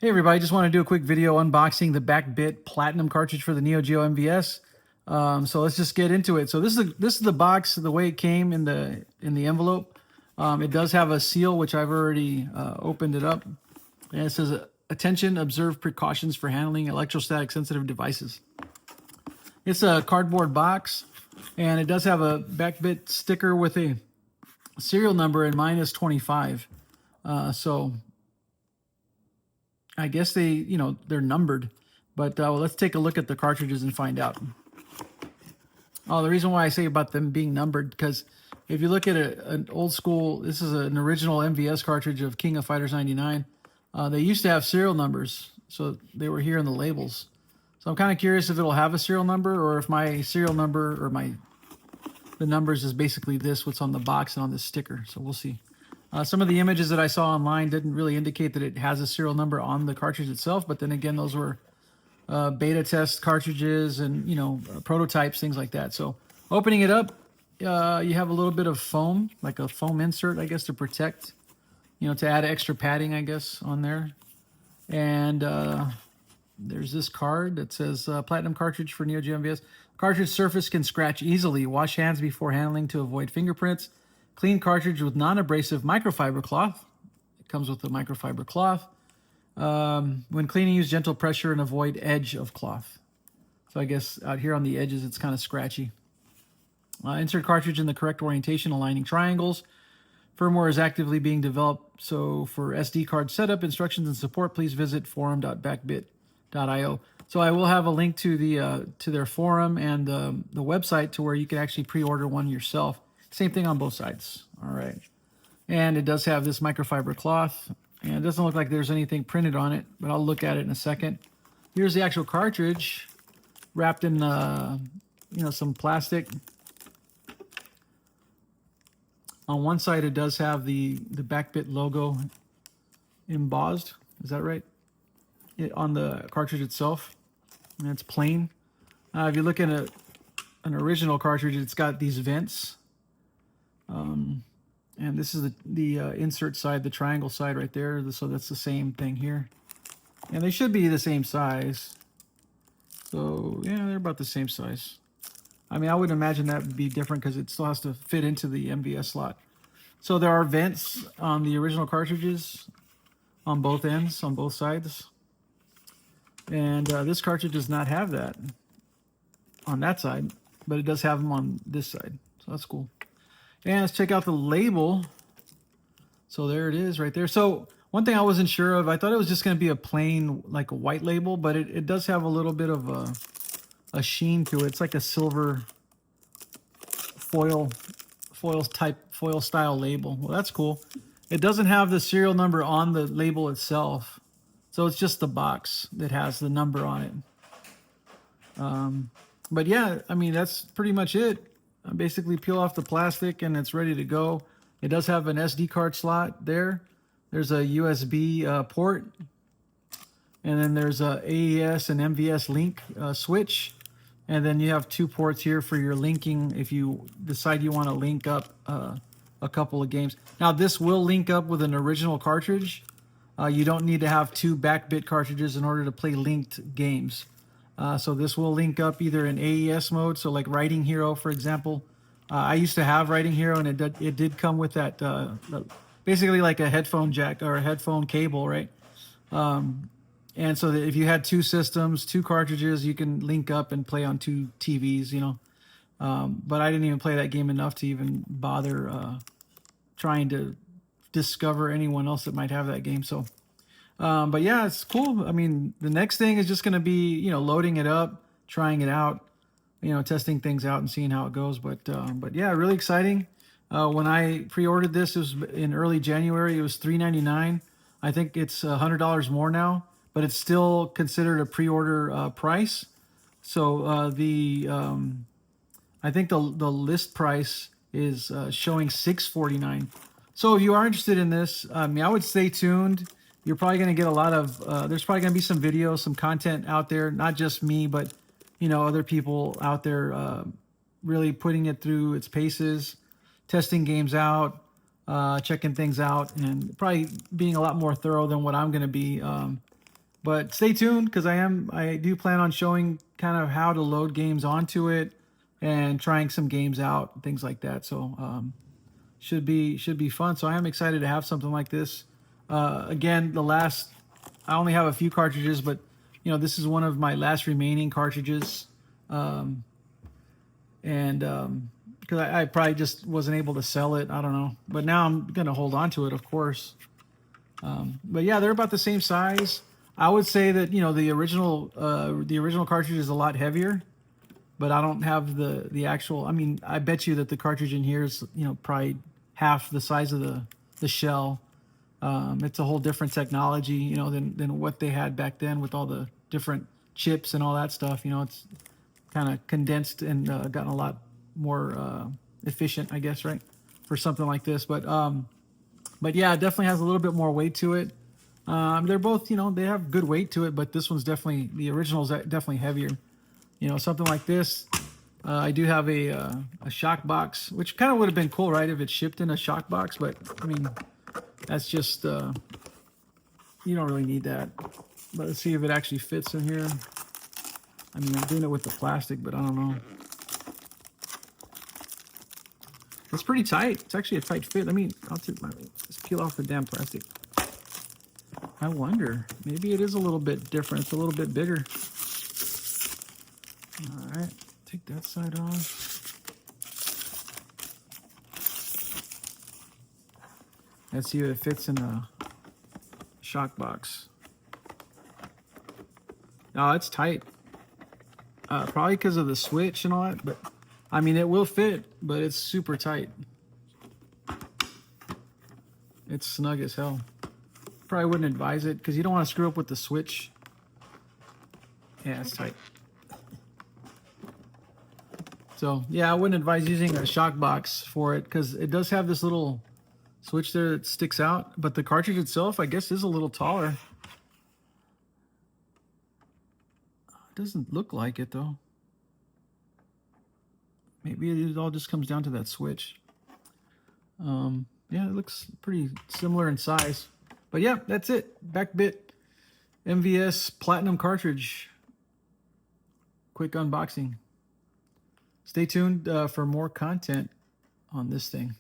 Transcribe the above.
Hey everybody, just want to do a quick video unboxing the BackBit Platinum Cartridge for the NEOGEO MVS. So let's just get into it. So this is the box, the way it came in the envelope. It does have a seal, which I've already opened it up. And it says, attention, observe precautions for handling electrostatic sensitive devices. It's a cardboard box, and it does have a BackBit sticker with a serial number, and mine is 25. So I guess they're numbered, but well, let's take a look at the cartridges and find out. Oh, the reason why I say about them being numbered, because if you look at an old school, this is an original MVS cartridge of King of Fighters 99. They used to have serial numbers, so they were here in the labels. So I'm kind of curious if it'll have a serial number, or if my serial number or the numbers is basically what's on the box and on the sticker. So we'll see. Some of the images that I saw online didn't really indicate that it has a serial number on the cartridge itself, but then again, those were beta test cartridges and prototypes, things like that. So opening it up, you have a little bit of foam, like a foam insert, I guess, to protect, to add extra padding, I guess, on there. And there's this card that says Platinum Cartridge for NEOGEO MVS. Cartridge surface can scratch easily. Wash hands before handling to avoid fingerprints. Clean cartridge with non-abrasive microfiber cloth. It comes with a microfiber cloth. When cleaning, use gentle pressure and avoid edge of cloth. So I guess out here on the edges, it's kind of scratchy. Insert cartridge in the correct orientation, aligning triangles. Firmware is actively being developed. So for SD card setup, instructions, and support, please visit forum.backbit.io. So I will have a link to their forum and the website to where you can actually pre-order one yourself. Same thing on both sides. All right. And it does have this microfiber cloth. And it doesn't look like there's anything printed on it, but I'll look at it in a second. Here's the actual cartridge wrapped in, some plastic. On one side, it does have the BackBit logo embossed. Is that right? On the cartridge itself. And it's plain. If you look at an original cartridge, it's got these vents. And this is the insert side, the triangle side right there. So that's the same thing here. And they should be the same size. So yeah, they're about the same size. I mean, I would imagine that would be different because it still has to fit into the MVS slot. So there are vents on the original cartridges on both ends, on both sides. And this cartridge does not have that on that side, but it does have them on this side. So that's cool. And let's check out the label. So there it is right there. So one thing I wasn't sure of, I thought it was just going to be a plain, like a white label, but it does have a little bit of a sheen to it. It's like a silver foil style label. Well, that's cool. It doesn't have the serial number on the label itself. So it's just the box that has the number on it. But yeah, I mean, that's pretty much it. Basically peel off the plastic and it's ready to go. It does have an SD card slot there. There's a USB port. And then there's a AES and MVS link switch. And then you have two ports here for your linking if you decide you want to link up a couple of games. Now this will link up with an original cartridge. You don't need to have two BackBit cartridges in order to play linked games. So this will link up either in AES mode, so like Writing Hero, for example. I used to have Writing Hero, and it did come with that, basically like a headphone jack or a headphone cable, right? And so that if you had two systems, two cartridges, you can link up and play on two TVs, But I didn't even play that game enough to even bother trying to discover anyone else that might have that game. So. But yeah, it's cool. I mean, the next thing is just going to be, loading it up, trying it out, testing things out and seeing how it goes. But yeah, really exciting. When I pre-ordered this, it was in early January. It was $399. I think it's $100 more now, but it's still considered a pre-order price. So I think the list price is showing $649. So if you are interested in this, I would stay tuned. You're probably going to get a lot of, there's probably going to be some videos, some content out there, not just me, but, other people out there really putting it through its paces, testing games out, checking things out, and probably being a lot more thorough than what I'm going to be But stay tuned, because I do plan on showing kind of how to load games onto it and trying some games out, things like that. So should be fun. So I am excited to have something like this. Again, I only have a few cartridges, but this is one of my last remaining cartridges. Because I probably just wasn't able to sell it. I don't know. But now I'm going to hold on to it, of course. But yeah, they're about the same size. I would say that, the original cartridge is a lot heavier, but I don't have the actual, I mean, I bet you that the cartridge in here is, probably half the size of the shell. It's a whole different technology, than what they had back then with all the different chips and all that stuff. It's kind of condensed and gotten a lot more efficient, I guess, right, for something like this. But yeah, it definitely has a little bit more weight to it. They're both, they have good weight to it, but this one's the original is definitely heavier. Something like this. I do have a shock box, which kind of would have been cool, right, if it shipped in a shock box. But I mean, that's just you don't really need that. But let's see if it actually fits in here. I mean, I'm doing it with the plastic, but I don't know. It's pretty tight. It's actually a tight fit. Let's peel off the damn plastic. I wonder, maybe it is a little bit different. It's a little bit bigger. All right, take that side off. Let's see if it fits in a shock box. Oh, it's tight. Probably because of the switch and all that, but I mean, it will fit, but it's super tight. It's snug as hell. Probably wouldn't advise it because you don't want to screw up with the switch. Yeah, it's tight. So yeah, I wouldn't advise using a shock box for it because it does have this little switch there that sticks out, but the cartridge itself, I guess, is a little taller. It doesn't look like it though. Maybe it all just comes down to that switch. Yeah, it looks pretty similar in size. But yeah, that's it. BackBit MVS Platinum Cartridge. Quick unboxing. Stay tuned for more content on this thing.